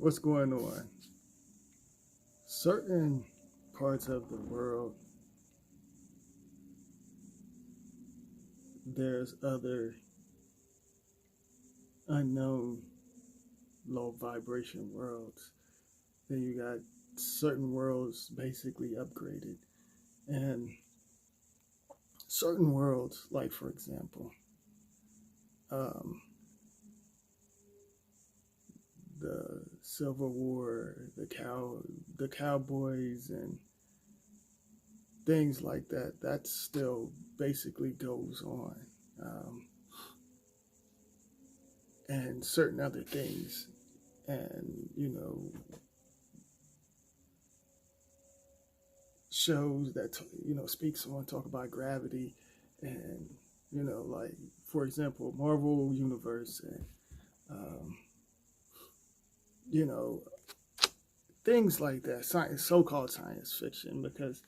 what's going on? Certain parts of the world, there's other unknown low vibration worlds. Then you got certain worlds basically upgraded. And certain worlds, like for example, um, the Civil War, the cowboys, and things like that. That still basically goes on, and certain other things, and shows that speaks on talk about gravity, and like for example, Marvel Universe, and um, you know things like that. Science, so-called science fiction, because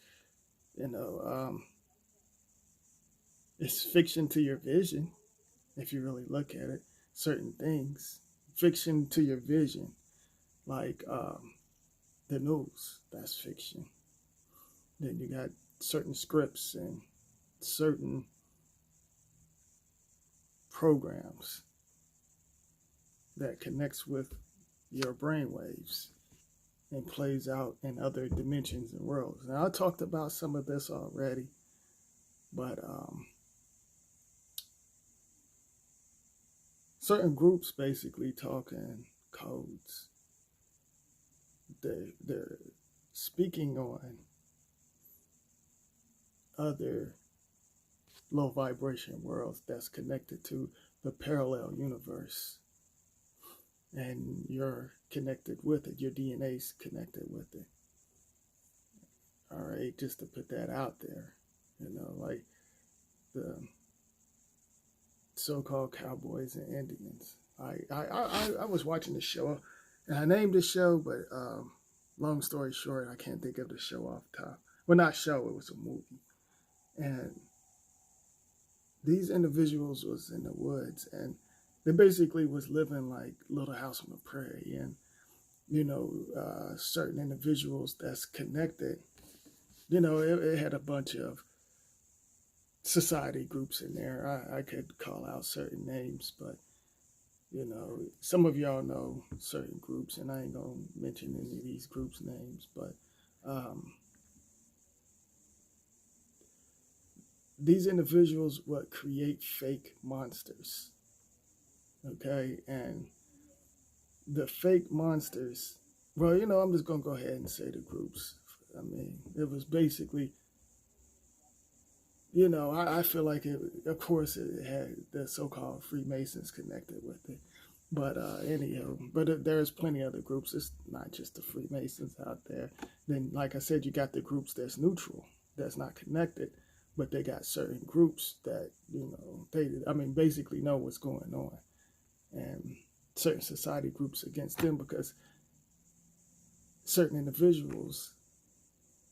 you know um, it's fiction to your vision if you really look at it. Certain things, fiction to your vision, like the news, that's fiction. Then you got certain scripts and certain programs that connects with your brain waves and plays out in other dimensions and worlds. Now I talked about some of this already, but certain groups basically talk in codes. They're speaking on other low vibration worlds that's connected to the parallel universe, and you're connected with it. Your DNA's connected with it. All right, just to put that out there, like the so-called cowboys and Indians. I was watching the show, and I named the show, but long story short, I can't think of the show off the top. Well, not show, it was a movie. And these individuals was in the woods, and they basically was living like Little House on the Prairie. And certain individuals that's connected, it had a bunch of society groups in there. I could call out certain names, but some of y'all know certain groups, and I ain't gonna mention any of these groups' names, but these individuals would create fake monsters. Okay, and the fake monsters, well, I'm just gonna go ahead and say the groups. I mean, it was basically, I feel like it, of course, it had the so-called Freemasons connected with it. But anyhow, there's plenty of other groups. It's not just the Freemasons out there. Then, like I said, you got the groups that's neutral, that's not connected, but they got certain groups that, basically know what's going on. And certain society groups against them because certain individuals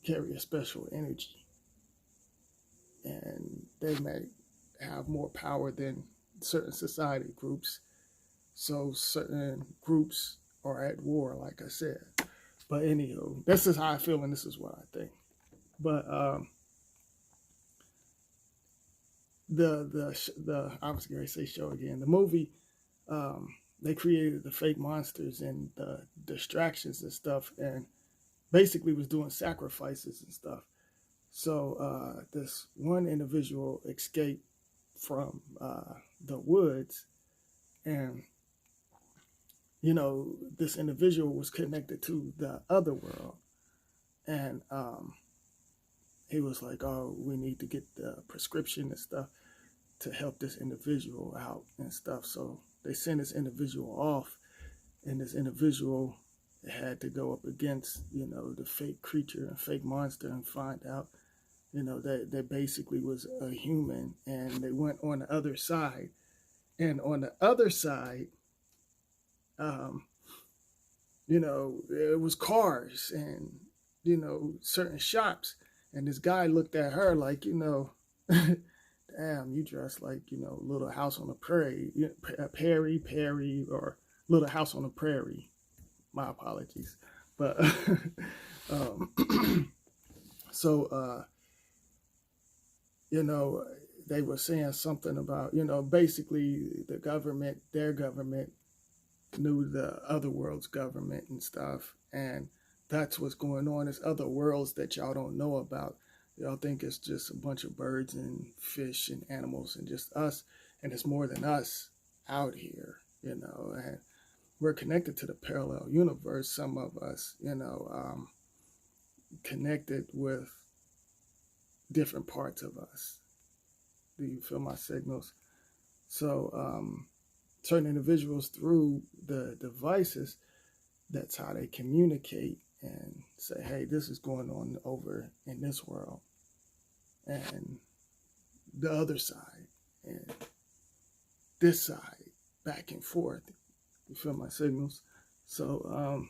carry a special energy. And they may have more power than certain society groups. So certain groups are at war, like I said. But anywho, this is how I feel, and this is what I think. But the I was going to say show again. The movie, they created the fake monsters and the distractions and stuff, and basically was doing sacrifices and stuff. So this one individual escaped from the woods, and this individual was connected to the other world, and he was like, "Oh, we need to get the prescription and stuff to help this individual out and stuff." So they sent this individual off, and this individual had to go up against the fake creature and fake monster and find out that basically was a human. And they went on the other side, and on the other side, it was cars and certain shops. And this guy looked at her like, damn, you dress like Little House on the Prairie, Perry, or Little House on the Prairie. My apologies. But um, so you know, they were saying something about, you know, basically the government, their government knew the other world's government and stuff, and that's what's going on. There's other worlds that y'all don't know about. Y'all think it's just a bunch of birds and fish and animals and just us, and it's more than us out here, you know. And we're connected to the parallel universe. Some of us, you know, connected with different parts of us. Do you feel my signals? So certain individuals through the devices, that's how they communicate and say, hey, this is going on over in this world and the other side and this side, back and forth. You feel my signals? So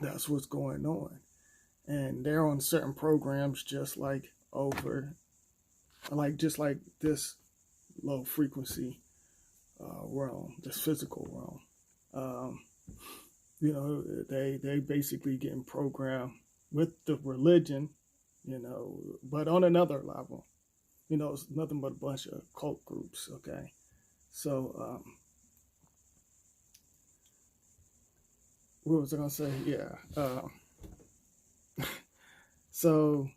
that's what's going on. And they're on certain programs just like just like this low frequency realm, this physical realm. You know, they basically getting programmed with the religion, you know, but on another level. You know, it's nothing but a bunch of cult groups, okay? So, what was I going to say? Yeah. So,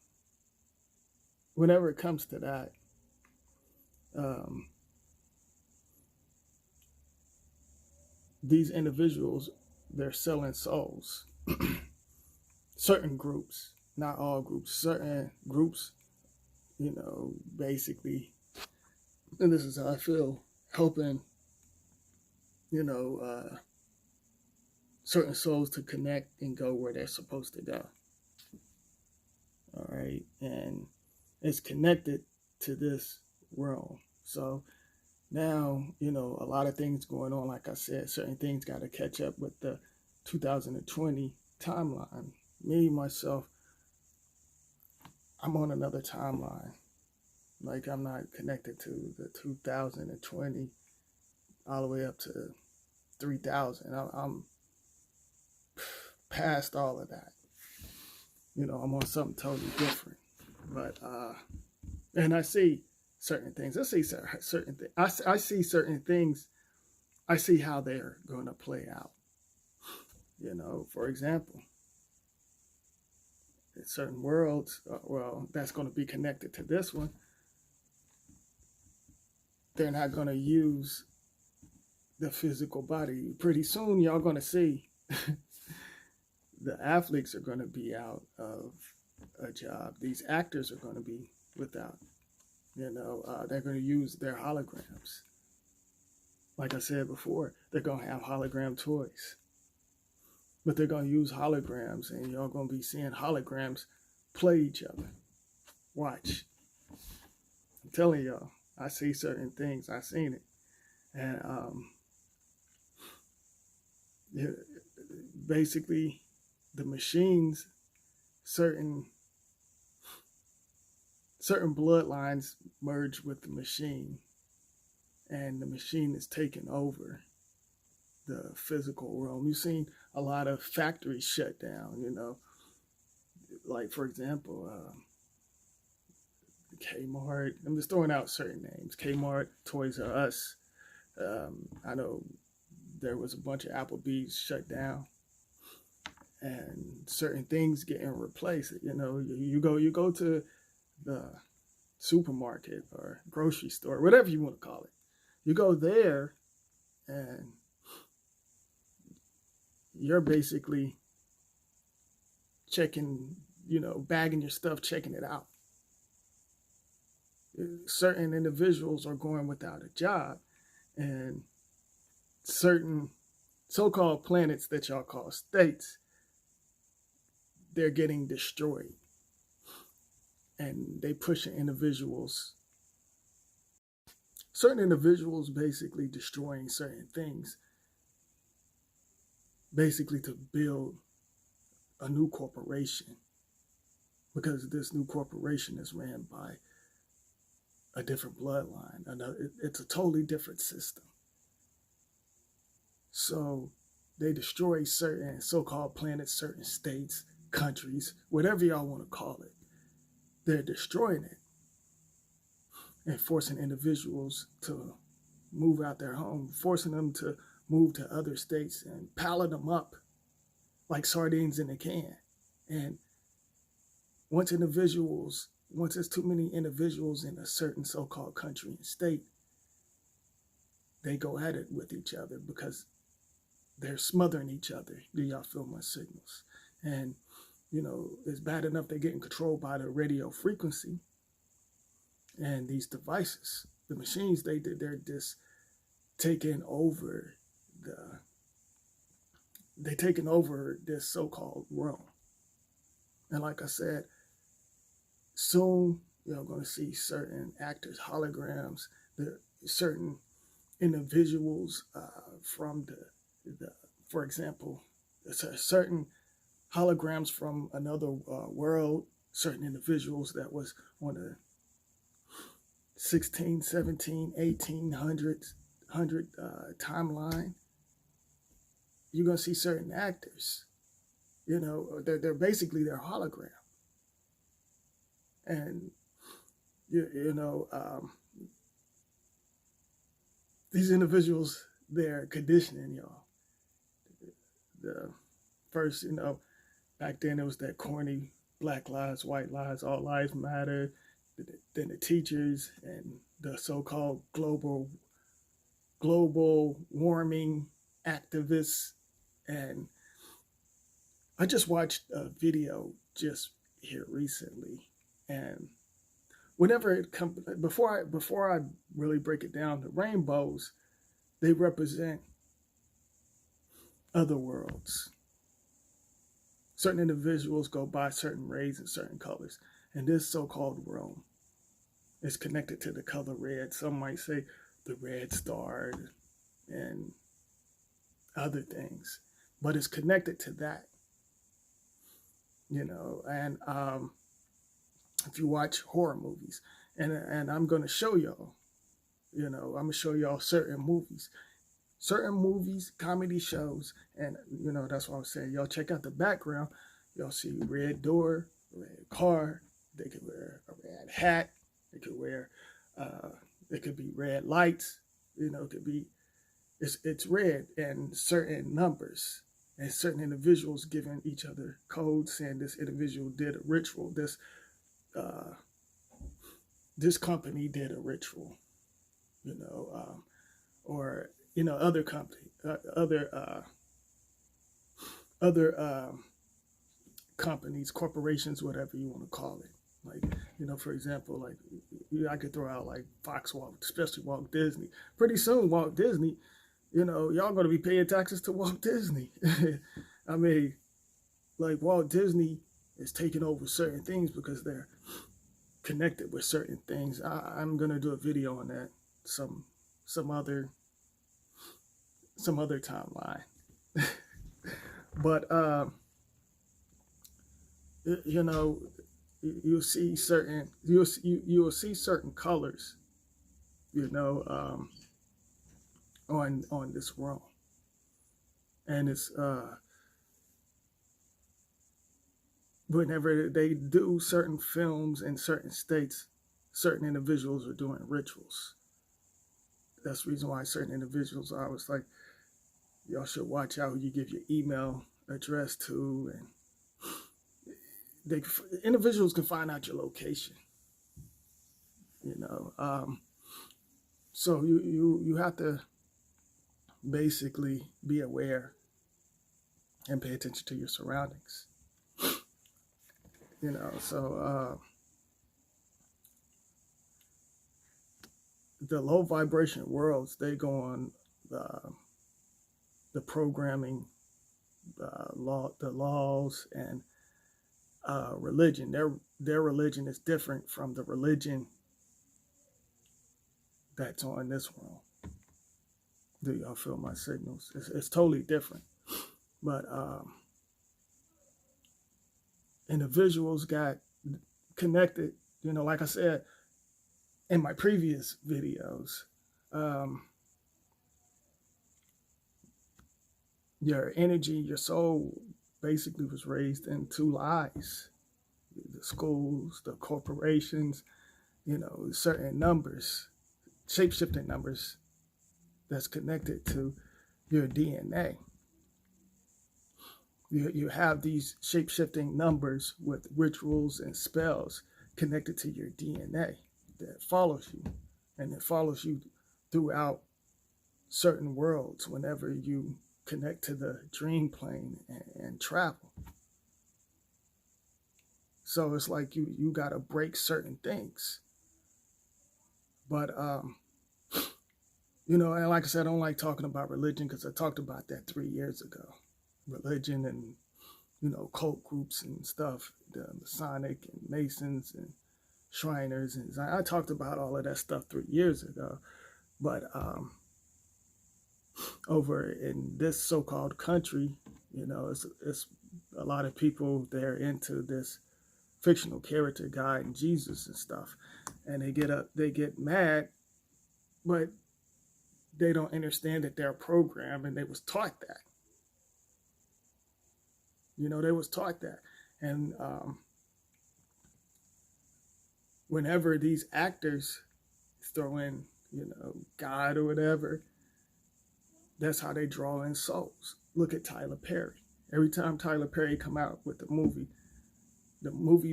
whenever it comes to that, these individuals, they're selling souls. Certain groups, not all groups, certain groups, you know, basically, and this is how I feel, helping, you know, certain souls to connect and go where they're supposed to go. All right. And it's connected to this realm. So now, you know, a lot of things going on. Like I said, certain things got to catch up with the 2020 timeline. Me, myself, I'm on another timeline. Like, I'm not connected to the 2020 all the way up to 3000. I'm past all of that. You know, I'm on something totally different. But, and I see certain things. I see certain things. I see certain things. I see how they're going to play out. You know, for example, in certain worlds, well, that's going to be connected to this one. They're not going to use the physical body. Pretty soon, y'all going to see the athletes are going to be out of a job. These actors are going to be without. You know, they're going to use their holograms. Like I said before, they're going to have hologram toys. But they're going to use holograms, and y'all going to be seeing holograms play each other. Watch. I'm telling y'all, I see certain things. I've seen it. And basically, the machines, certain bloodlines merge with the machine, and the machine is taking over the physical realm. You've seen a lot of factories shut down, you know, like, for example, Kmart. I'm just throwing out certain names. Kmart, Toys R Us. I know there was a bunch of Applebee's shut down, and certain things getting replaced. You know, you go to the supermarket or grocery store, whatever you want to call it. You go there, and you're basically checking, you know, bagging your stuff, checking it out. Certain individuals are going without a job, and certain so-called planets that y'all call states, they're getting destroyed. And they pushing individuals, certain individuals basically destroying certain things, basically to build a new corporation, because this new corporation is ran by a different bloodline. It's a totally different system. So they destroy certain so-called planets, certain states, countries, whatever y'all want to call it. They're destroying it and forcing individuals to move out their home, forcing them to move to other states and piling them up like sardines in a can. And once there's too many individuals in a certain so-called country and state, they go at it with each other because they're smothering each other. Do y'all feel my signals? And, it's bad enough they're getting controlled by the radio frequency and these devices. The machines, they're just taking over they're taking over this so-called realm. And like I said, soon you're going to see certain actors, holograms, certain individuals from for example, certain holograms from another world, certain individuals that was on the 16, 17, 1800s timeline. You're going to see certain actors, they're basically their hologram. And, these individuals, they're conditioning y'all. The first, back then it was that corny Black lives, white lives, all lives matter. Then the teachers and the so-called global warming activists. And I just watched a video just here recently, and whenever it comes, before I really break it down, the rainbows, they represent other worlds. Certain individuals go by certain rays and certain colors, and this so-called realm is connected to the color red. Some might say the red star and other things, but it's connected to that, and if you watch horror movies, and I'm going to show y'all, I'm going to show y'all certain movies, comedy shows, and, that's what I'm saying. Y'all check out the background. Y'all see red door, red car. They could wear a red hat. They could wear, it could be red lights. It could be, it's red and certain numbers and certain individuals giving each other codes saying this individual did a ritual. This company did a ritual, or other company, other companies, corporations, whatever you want to call it. Like, for example, like I could throw out like especially Walt Disney. Pretty soon, Walt Disney, y'all going to be paying taxes to Walt Disney. I mean, like Walt Disney is taking over certain things because they're connected with certain things. I'm going to do a video on that some other timeline. But you'll see certain colors, on this realm, and it's whenever they do certain films in certain states, certain individuals are doing rituals. That's the reason why certain individuals, I was like, y'all should watch out who you give your email address to, and individuals can find out your location. So you have to basically be aware and pay attention to your surroundings. So the low vibration worlds, they go on the programming, the laws, and religion. Their religion is different from the religion that's on this world. Do y'all feel my signals? It's totally different. But individuals got connected, like I said in my previous videos. Your energy, your soul basically was raised in two lies. The schools, the corporations, certain numbers, shape-shifting numbers that's connected to your DNA. You have these shape-shifting numbers with rituals and spells connected to your DNA that follows you, and it follows you throughout certain worlds whenever you connect to the dream plane and travel. So it's like you got to break certain things. But and like I said, I don't like talking about religion because I talked about that 3 years ago. Religion and cult groups and stuff, the Masonic and Masons and Shriners, and I talked about all of that stuff 3 years ago. But over in this so-called country, it's a lot of people, they're into this fictional character, God and Jesus and stuff, and they get mad, but they don't understand that they're programmed, and they was taught that. They was taught that, and whenever these actors throw in, God or whatever, that's how they draw in souls. Look at Tyler Perry. Every time Tyler Perry come out with the movie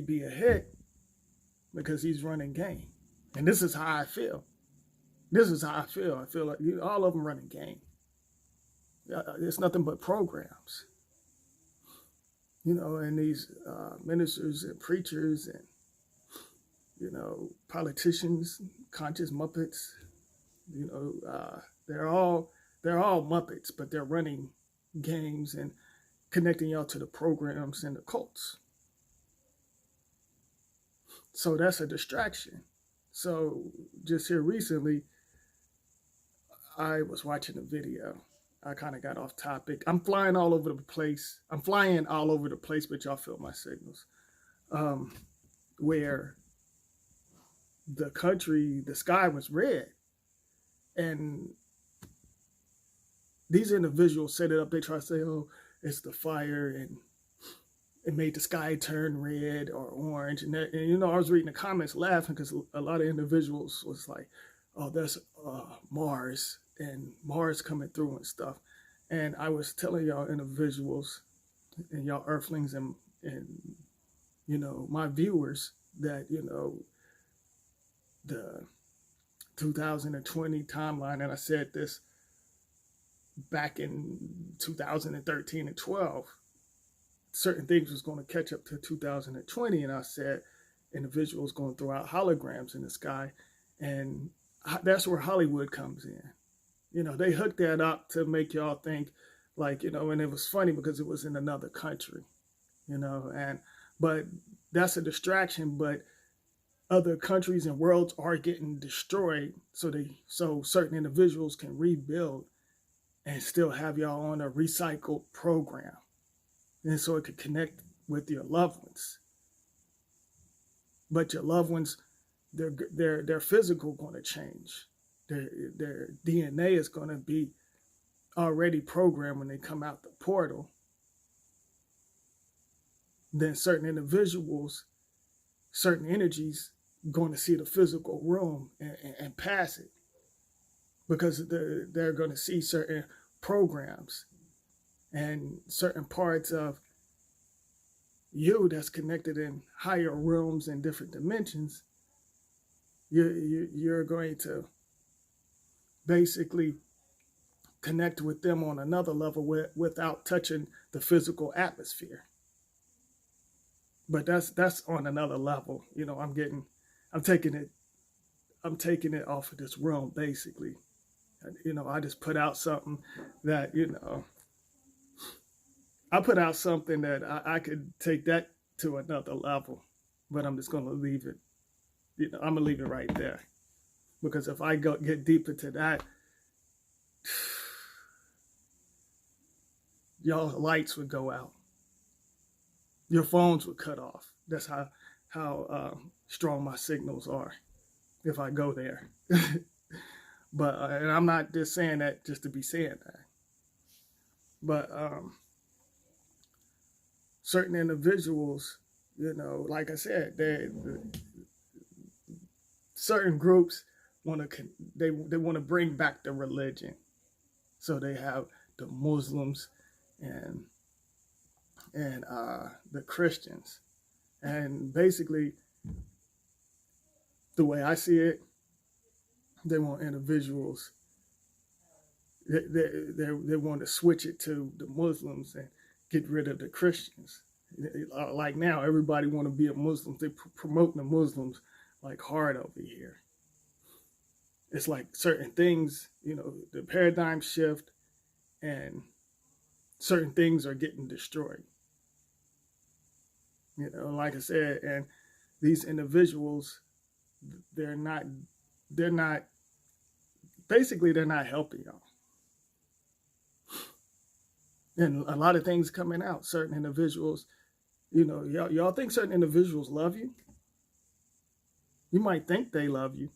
be a hit because he's running game. And this is how I feel. I feel like all of them running game. It's nothing but programs. And these ministers and preachers and, politicians, conscious Muppets, they're all Muppets, but they're running games and connecting y'all to the programs and the cults. So that's a distraction. So just here recently, I was watching a video. I kind of got off topic. I'm flying all over the place, but y'all feel my signals. Where the sky was red. And these individuals set it up. They try to say, oh, it's the fire and it made the sky turn red or orange. And I was reading the comments laughing because a lot of individuals was like, oh, that's Mars and Mars coming through and stuff. And I was telling y'all individuals and y'all earthlings and my viewers that, the 2020 timeline, and I said this back in 2013 and 12, certain things was going to catch up to 2020, and I said individuals going to throw out holograms in the sky, and that's where Hollywood comes in. They hooked that up to make y'all think like, and it was funny because it was in another country, but that's a distraction. But other countries and worlds are getting destroyed, so certain individuals can rebuild and still have y'all on a recycled program, and so it could connect with your loved ones. But your loved ones, their physical going to change. Their DNA is going to be already programmed when they come out the portal. Then certain individuals, certain energies going to see the physical room and pass it, because they're going to see certain programs and certain parts of you that's connected in higher rooms and different dimensions. You're going to basically connect with them on another level without touching the physical atmosphere. But that's on another level. I'm taking it off of this realm, basically. I just put out something that, I put out something that I could take that to another level, but I'm just going to leave it. I'm going to leave it right there, because if I get deep into that, y'all lights would go out. Your phones would cut off. That's how strong my signals are if I go there. But and I'm not just saying that just to be saying that. But certain individuals, like I said, certain groups want to they want to bring back the religion. So they have the Muslims and the Christians, and basically the way I see it, they want individuals. They want to switch it to the Muslims and get rid of the Christians. Like now, everybody want to be a Muslim. They promote the Muslims like hard over here. It's like certain things, the paradigm shift, and certain things are getting destroyed. Like I said, and these individuals, they're not basically they're not helping y'all. And a lot of things coming out. Certain individuals, y'all think certain individuals love you. You might think they love you,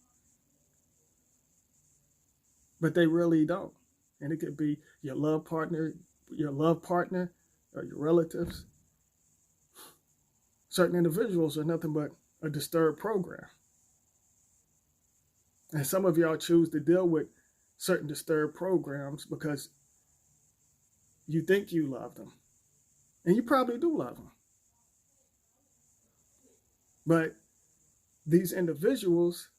but they really don't. And it could be your love partner, or your relatives. Certain individuals are nothing but a disturbed program. And some of y'all choose to deal with certain disturbed programs because you think you love them. And you probably do love them. But these individuals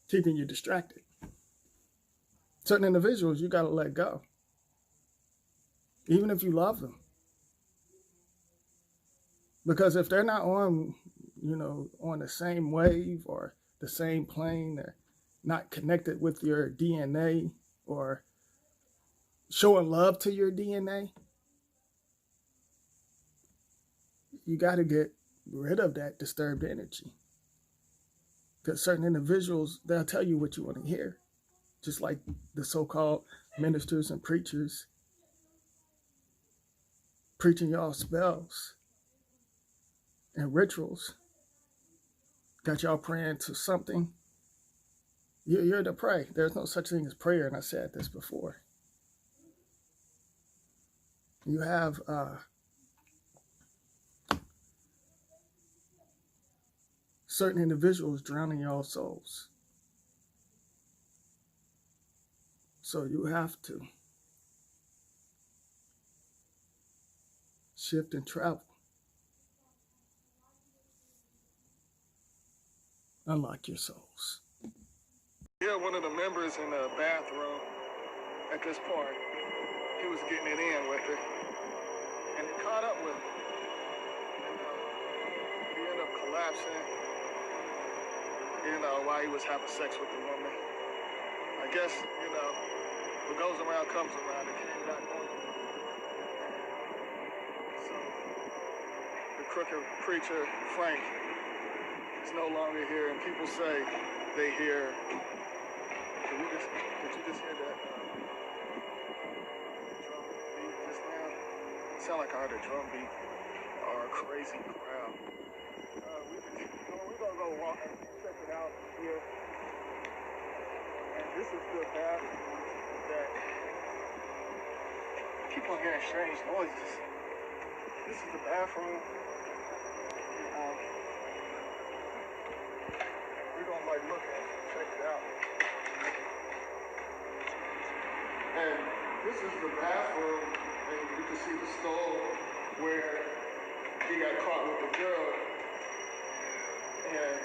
keeping you distracted. Certain individuals you got to let go. Even if you love them. Because if they're not on the same wave or the same plane, they're not connected with your DNA or showing love to your DNA, you got to get rid of that disturbed energy. Because certain individuals, they'll tell you what you want to hear. Just like the so-called ministers and preachers preaching y'all spells and rituals. Got y'all praying to something. You're to pray. There's no such thing as prayer, and I said this before. You have certain individuals drowning y'all's souls. So you have to shift and travel. Unlock your souls. Yeah, one of the members in the bathroom at this park, he was getting it in with her, and it caught up with him. He ended up collapsing, while he was having sex with the woman. I guess, what goes around comes around. It came back on him. So, the crooked preacher, Frank, is no longer here, and people say they hear. Did you just hear that drum beat just now? It sounded like I heard a drum beat or a crazy crowd. We're gonna go walk and check it out here. And this is the bathroom that keep on hearing strange noises. This is the bathroom. We're gonna look and check it out. And this is the bathroom, and you can see the stove where he got caught with the girl. And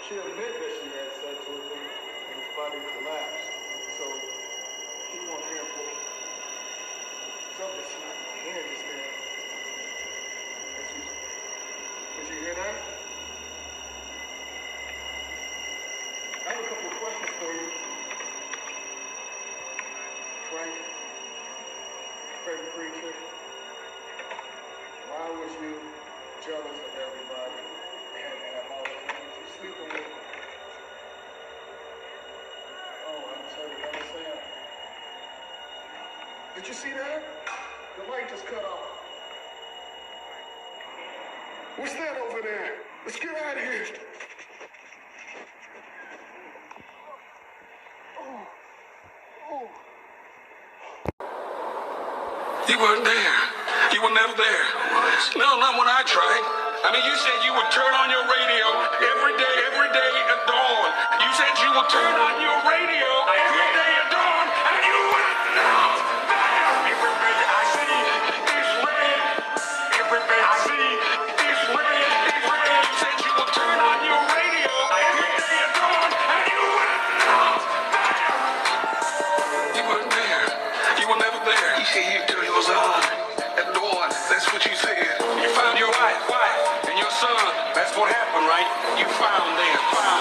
she admitted that she had sex with him, and his body collapsed. So keep on hearing something slapped my hand just now. Did you hear that? I have a couple of questions for you. Frank, favorite preacher, why was you jealous of everybody and all the things you sleeping with? Oh, I'm sorry, you understand. Did you see that? The light just cut off. What's that over there? Let's get out of here. Oh, You weren't there. You were never there. No, not when I tried. I mean, you said you would turn on your radio every day at dawn. You said you would turn on your radio every day at dawn, and you went out there. Everything I see is red. Everything I see is red. It's red. You said you would turn on your radio every day at dawn, and you went out there. You weren't there. You were never there. You said you'd turn yours on at dawn. That's what you said. You found your wife, and your son. That's what happened, right? You found them.